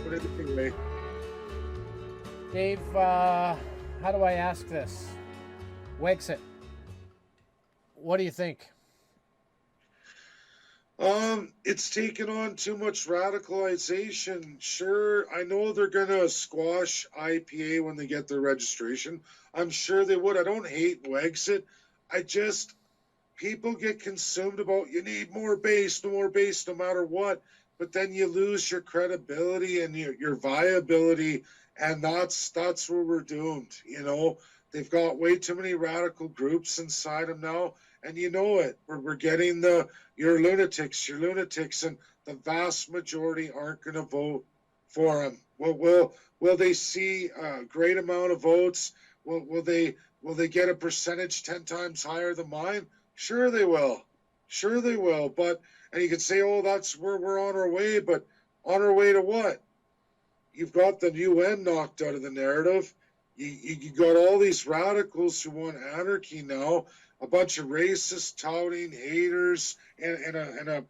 What do you think, Ray? Dave, how do I ask this? Wexit, what do you think? It's taken on too much radicalization. Sure, I know they're gonna squash IPA when they get their registration. I'm sure they would. I don't hate Wexit. I just people get consumed about you need more base, no matter what. But then you lose your credibility and your viability, and that's where we're doomed. They've got way too many radical groups inside them now, and you know it. We're getting the you're lunatics, and the vast majority aren't going to vote for them. Will they see a great amount of votes? Will they get a percentage 10 times higher than mine? Sure they will. Sure they will. But and you can say, oh, that's where we're on our way, but on our way to what? You've got the UN knocked out of the narrative. You got all these radicals who want anarchy now, a bunch of racists touting haters and a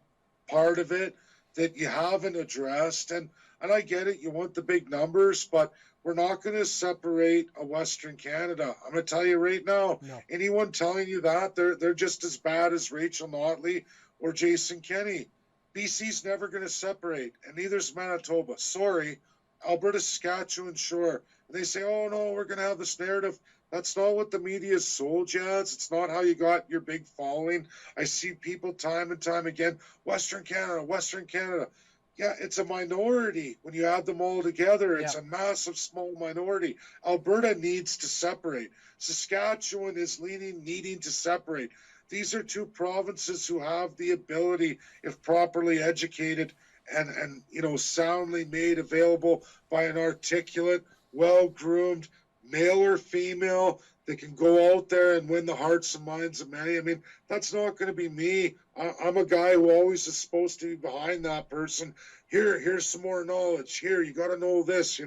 part of it that you haven't addressed. And I get it, you want the big numbers, but we're not going to separate a Western Canada. I'm going to tell you right now, No. anyone telling you that, they're just as bad as Rachel Notley or Jason Kenney. BC's never going to separate, and neither's Manitoba. Sorry, Alberta, Saskatchewan, sure. And they say, oh no, we're going to have this narrative. That's not what the media sold you as. It's not how you got your big following. I see people time and time again, Western Canada, Western Canada. Yeah, it's a minority when you add them all together. It's Yeah. a massive small minority. Alberta needs to separate. Saskatchewan is needing to separate. These are two provinces who have the ability, if properly educated and soundly made available by an articulate, well-groomed male or female that can go out there and win the hearts and minds of many. I mean, that's not going to be me. I'm a guy who always is supposed to be behind that person. Here's some more knowledge. Here, you got to know this.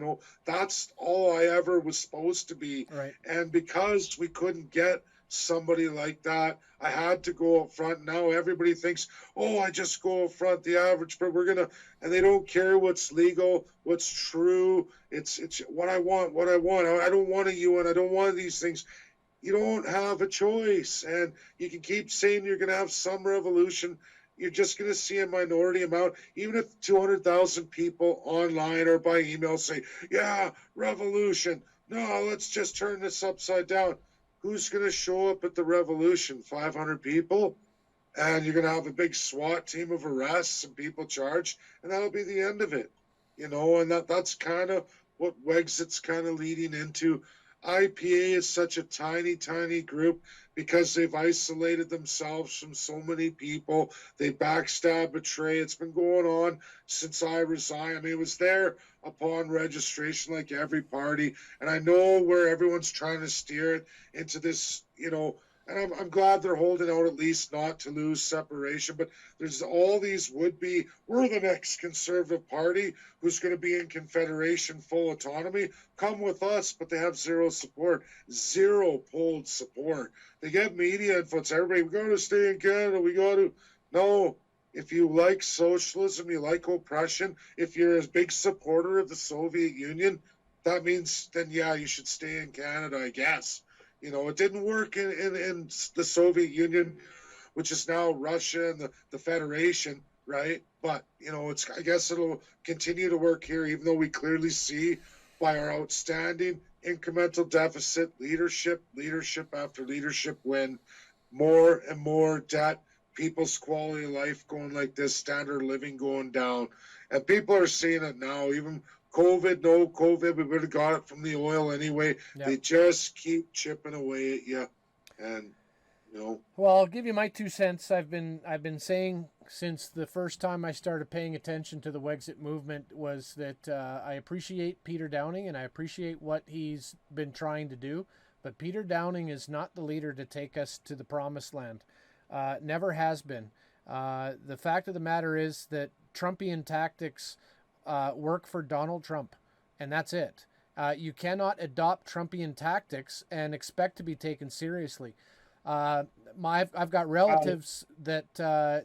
That's all I ever was supposed to be. Right. And because we couldn't get somebody like that, I had to go up front. Now everybody thinks, oh, I just go up front, the average, but and they don't care what's legal, what's true. It's what I want, what I want. I don't want a UN. I don't want these things. You don't have a choice, and you can keep saying you're going to have some revolution. You're just going to see a minority amount, even if 200,000 people online or by email say, yeah, revolution. No, let's just turn this upside down. Who's going to show up at the revolution? 500 people? And you're going to have a big SWAT team of arrests and people charged, and that'll be the end of it. And that's kind of what Wexit's kind of leading into. IPA is such a tiny, tiny group because they've isolated themselves from so many people. They backstab, betray. It's been going on since I resigned. I mean, it was there upon registration like every party. And I know where everyone's trying to steer it into this, and I'm glad they're holding out at least not to lose separation. But there's all these would-be, we're the next Conservative Party who's going to be in Confederation, full autonomy. Come with us, but they have zero support, zero polled support. They get media influence. Everybody, we got to stay in Canada. We got to. No, if you like socialism, you like oppression, if you're a big supporter of the Soviet Union, that means then, yeah, you should stay in Canada, I guess. It didn't work in the Soviet Union, which is now Russia and the Federation, right? But, I guess it'll continue to work here, even though we clearly see by our outstanding incremental deficit leadership after leadership win, more and more debt, people's quality of life going like this, standard of living going down. And people are seeing it now, even COVID, no COVID, we would have got it from the oil anyway. Yep. They just keep chipping away at you. And, Well, I'll give you my 2 cents. I've been saying since the first time I started paying attention to the Wexit movement was that I appreciate Peter Downing and I appreciate what he's been trying to do. But Peter Downing is not the leader to take us to the promised land. Never has been. The fact of the matter is that Trumpian tactics work for Donald Trump, and that's it. You cannot adopt Trumpian tactics and expect to be taken seriously. I've got relatives that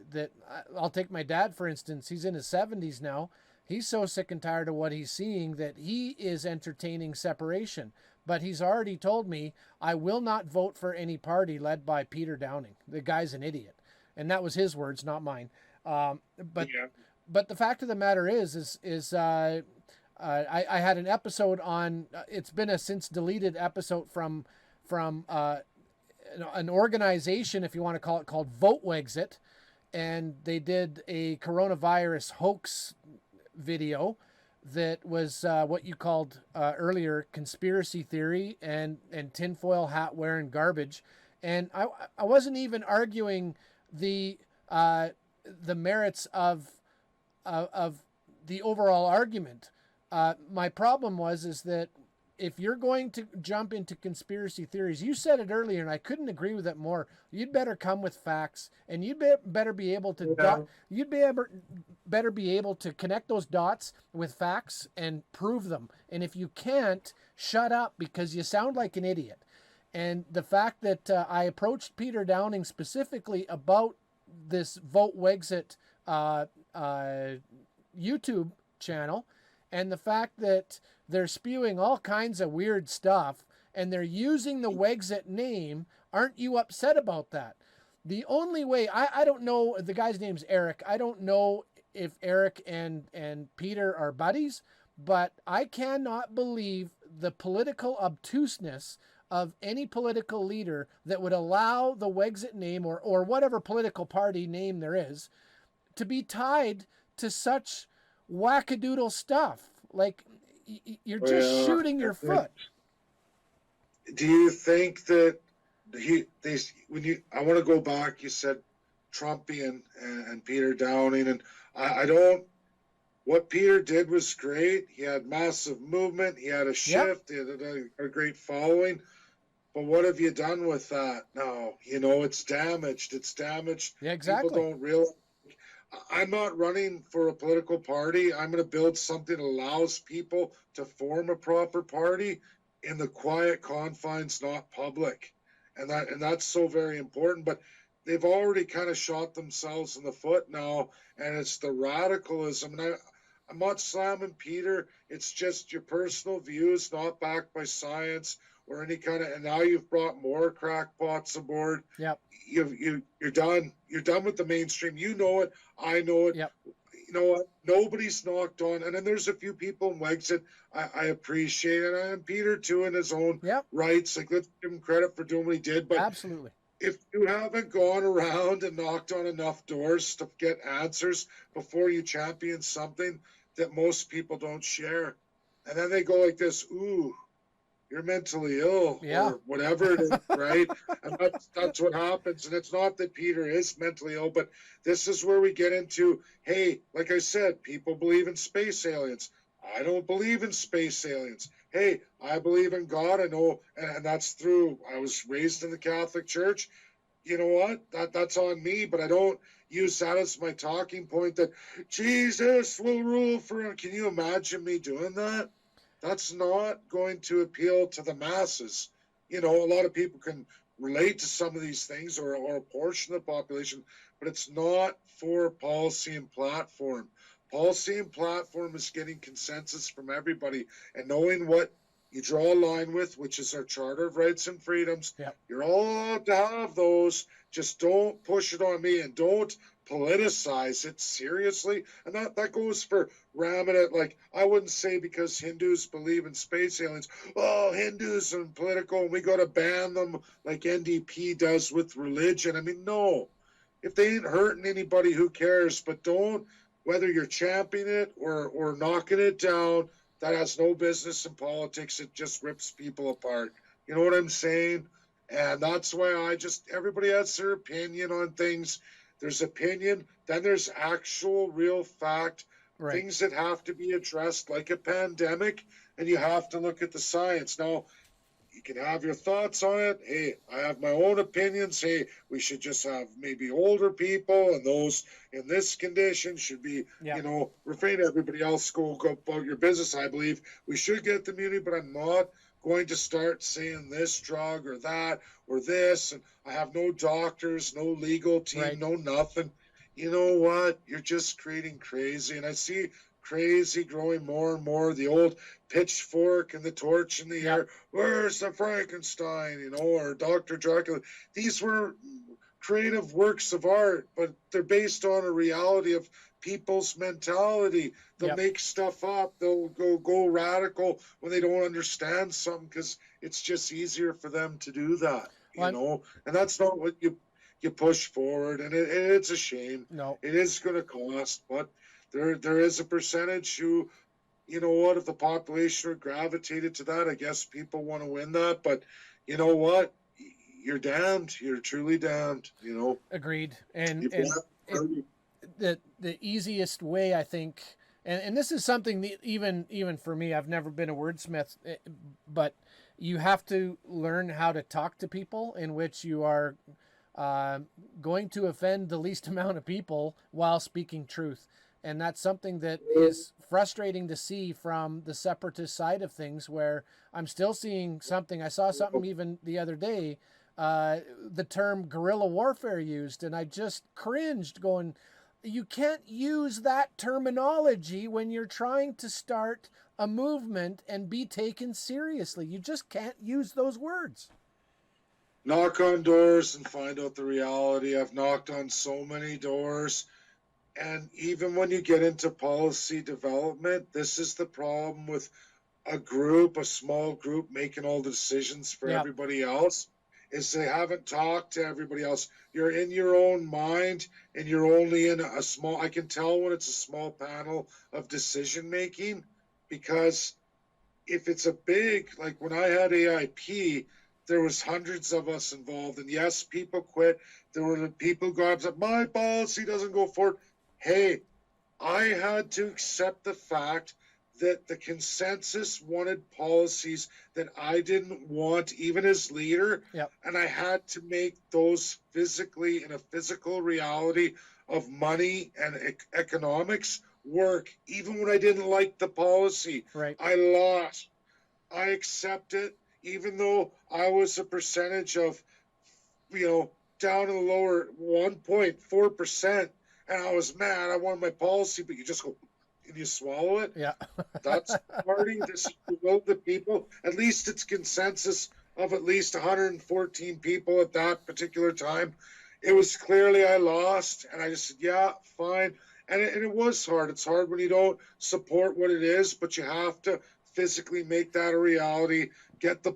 I'll take my dad for instance. He's in his 70s now, He's so sick and tired of what he's seeing that he is entertaining separation. But he's already told me, I will not vote for any party led by Peter Downing. The guy's an idiot. And that was his words, not mine. But Yeah. but the fact of the matter I had an episode on. It's been a since deleted episode from an organization, if you want to call it, called Vote Wexit, and they did a coronavirus hoax video that was what you called earlier conspiracy theory and tinfoil hat wearing garbage. And I wasn't even arguing the merits of the overall argument. My problem is that if you're going to jump into conspiracy theories, you said it earlier, and I couldn't agree with it more. You'd better come with facts, and better be able to better be able to connect those dots with facts and prove them. And if you can't, shut up, because you sound like an idiot. And the fact that I approached Peter Downing specifically about this Vote Wexit YouTube channel, and the fact that they're spewing all kinds of weird stuff and they're using the Wexit name, aren't you upset about that? The only way, I don't know, the guy's name's Eric. I don't know if Eric and Peter are buddies, but I cannot believe the political obtuseness of any political leader that would allow the Wexit name or whatever political party name there is to be tied to such wackadoodle stuff. Like, you're just shooting your foot. Do you think that I want to go back, you said Trumpian and Peter Downing, and I don't, what Peter did was great. He had massive movement. He had a shift. He had a great following. But what have you done with that now? It's damaged. It's damaged. Yeah, exactly. People don't realize. I'm not running for a political party. I'm going to build something that allows people to form a proper party in the quiet confines, not public. And that's so very important. But they've already kind of shot themselves in the foot now, and it's the radicalism. And I'm not slamming Peter. It's just your personal views, not backed by science or any kind of. And now you've brought more crackpots aboard. Yep. You're done. You're done with the mainstream. You know it. I know it. Yep. You know what? Nobody's knocked on. And then there's a few people in Wexit I appreciate it. And Peter too in his own rights. Like, let's give him credit for doing what he did. But absolutely, if you haven't gone around and knocked on enough doors to get answers before you champion something that most people don't share, and then they go like this, ooh, you're mentally ill or whatever it is, right? And that's what happens. And it's not that Peter is mentally ill, but this is where we get into, hey, like I said, people believe in space aliens. I don't believe in space aliens. Hey, I believe in God. I know, and that's through, I was raised in the Catholic Church. You know what? That's on me, but I don't use that as my talking point that Jesus will rule forever. Can you imagine me doing that? That's not going to appeal to the masses. A lot of people can relate to some of these things or a portion of the population, but it's not for policy and platform. Policy and platform is getting consensus from everybody and knowing what you draw a line with, which is our Charter of Rights and Freedoms. Yep. You're all allowed to have those. Just don't push it on me and don't politicize it seriously. And that goes for ramming it. Like, I wouldn't say because Hindus believe in space aliens, oh, Hindus and political, and we got to ban them like NDP does with religion. I mean, no. If they ain't hurting anybody, who cares? But don't, whether you're championing it or knocking it down, that has no business in politics. It just rips people apart. You know what I'm saying? And that's why everybody has their opinion on things. There's opinion, then there's actual real fact, things that have to be addressed like a pandemic, and you have to look at the science. Now, you can have your thoughts on it. Hey, I have my own opinions. Hey, we should just have maybe older people, and those in this condition should be, refrain. Everybody else go about your business. I believe we should get the immunity, but I'm not going to start saying this drug or that or this. And I have no doctors, no legal team, no nothing. You know what? You're just creating crazy. And I see crazy, growing more and more. The old pitchfork and the torch in the Yep. air. Where's the Frankenstein? Or Dr. Dracula. These were creative works of art, but they're based on a reality of people's mentality. They'll Yep. make stuff up. They'll go radical when they don't understand something because it's just easier for them to do that. And that's not what you push forward, and it's a shame. No. It is going to cost, but there is a percentage who, if the population are gravitated to that, I guess people want to win that. But you know what? You're damned. You're truly damned. Agreed. And You've the easiest way, I think, and this is something that even for me, I've never been a wordsmith, but you have to learn how to talk to people in which you are going to offend the least amount of people while speaking truth. And that's something that is frustrating to see from the separatist side of things, where I'm still seeing something. I saw something even the other day, the term guerrilla warfare used, and I just cringed, going, you can't use that terminology when you're trying to start a movement and be taken seriously. You just can't use those words. Knock on doors and find out the reality. I've knocked on so many doors. And even when you get into policy development, this is the problem with a small group making all the decisions for everybody else, is they haven't talked to everybody else. You're in your own mind, and you're only in I can tell when it's a small panel of decision making, because if it's a big, like when I had AIP, there was hundreds of us involved, and yes, people quit. There were people who got upset, my policy doesn't go forward. Hey, I had to accept the fact that the consensus wanted policies that I didn't want, even as leader. Yep. And I had to make those physically, in a physical reality of money and economics, work, even when I didn't like the policy. Right. I lost. I accept it, even though I was a percentage of, down in the lower 1.4%. And I was mad. I wanted my policy, but you just go and you swallow it. Yeah. That's the party. This is the will of the people. At least it's consensus of at least 114 people at that particular time. It was clearly I lost, and I just said, yeah, fine. And it was hard. It's hard when you don't support what it is, but you have to physically make that a reality, get the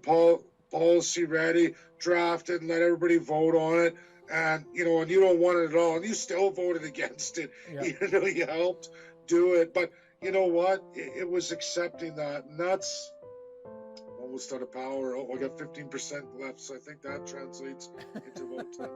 policy ready, draft it, and let everybody vote on it. And you don't want it at all, and you still voted against it. Yeah. You helped do it, but you know what? It was accepting that, and that's almost out of power. I got 15% left, so I think that translates into about 10.